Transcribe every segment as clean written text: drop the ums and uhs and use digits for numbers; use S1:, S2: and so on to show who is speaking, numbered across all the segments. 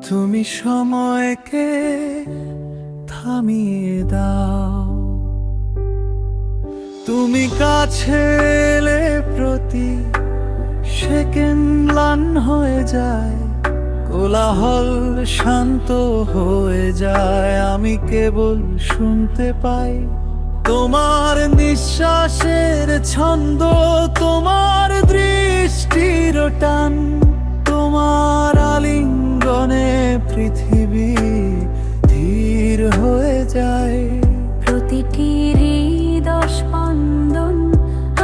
S1: তুমি সময়কে থামিয়ে দাও। তুমি কাছে এলে প্রতি সেকেন্ড ম্লান হয়ে যায়, কোলাহল শান্ত হয়ে যায়। আমি কেবল শুনতে পাই তোমার নিঃশ্বাসের ছন্দ, তোমার দৃষ্টির টান। তোমার আলিঙ্গনে পৃথিবী ধীর হয়ে যায়।
S2: প্রতিটি হৃদস্পন্দন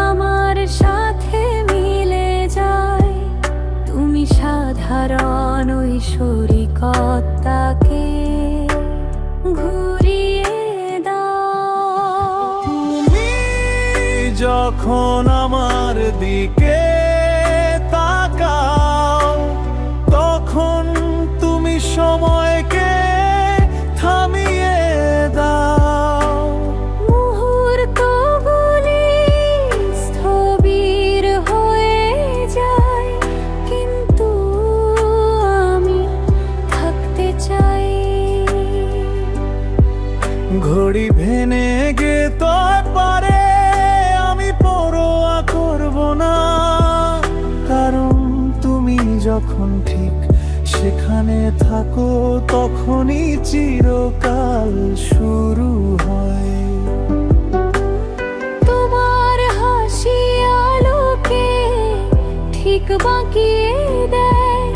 S2: আমার সাথে মিলে যায়। তুমি সাধারণ ঐশ্বরিকতাকে ঘুরিয়ে দাও।
S1: তুমি যখন আমার দিকে তাকাও, তখন তুমি সময়কে থামিয়ে দাও।
S2: মুহূর্তগুলি স্থবির হয়ে যায়, কিন্তু আমি থাকতে চাই।
S1: ঘড়ি ভেঙে যেতে পারে, আমি পরোয়া করব না, কারণ তুমি যখন ঠিক সেখানে থাকো, তখনই চিরকাল শুরু হয়।
S2: তোমার হাসি আলোকে ঠিক বাঁকিয়ে দেয়,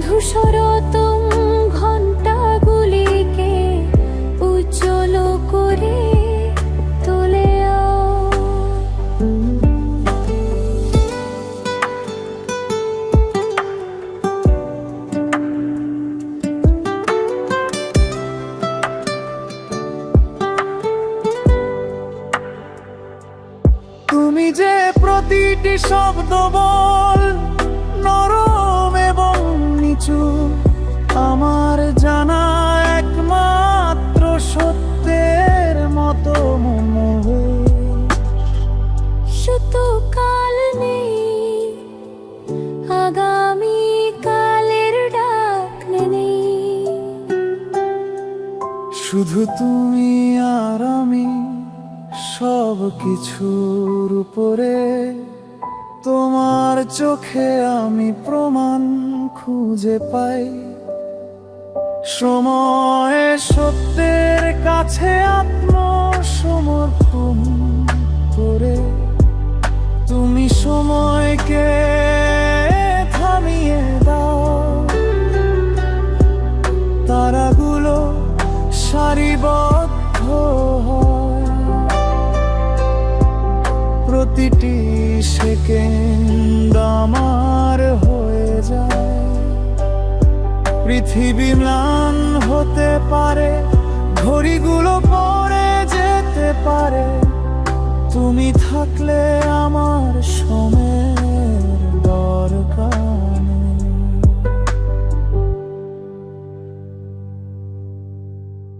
S2: ধূসরতম ঘণ্টাগুলিকে উজ্জ্বল করে তোলে।
S1: তুমি যে প্রতিটি শব্দ বল, নরম এবং নিচু, আমার জানা একমাত্র সত্যের মতো মনে।
S2: শুধু কাল নেই, আগামী কালের ডাক নেই।
S1: শুধু তুমি আর আমি, সব কিছুর উপরে। তোমার চোখে আমি প্রমাণ খুঁজে পাই। সময় সত্যের কাছে আত্মসমর্পণ করে, তুমি সময়কে থামিয়ে দাও। তারাগুলো সারিবদ্ধ হয়, প্রতিটি সেকেন্ড আমার হয়ে যায়। পৃথিবী ম্লান হতে পারে, ঘড়িগুলো পরে যেতে পারে, তুমি থাকলে আমার সময়ের দরকার নেই।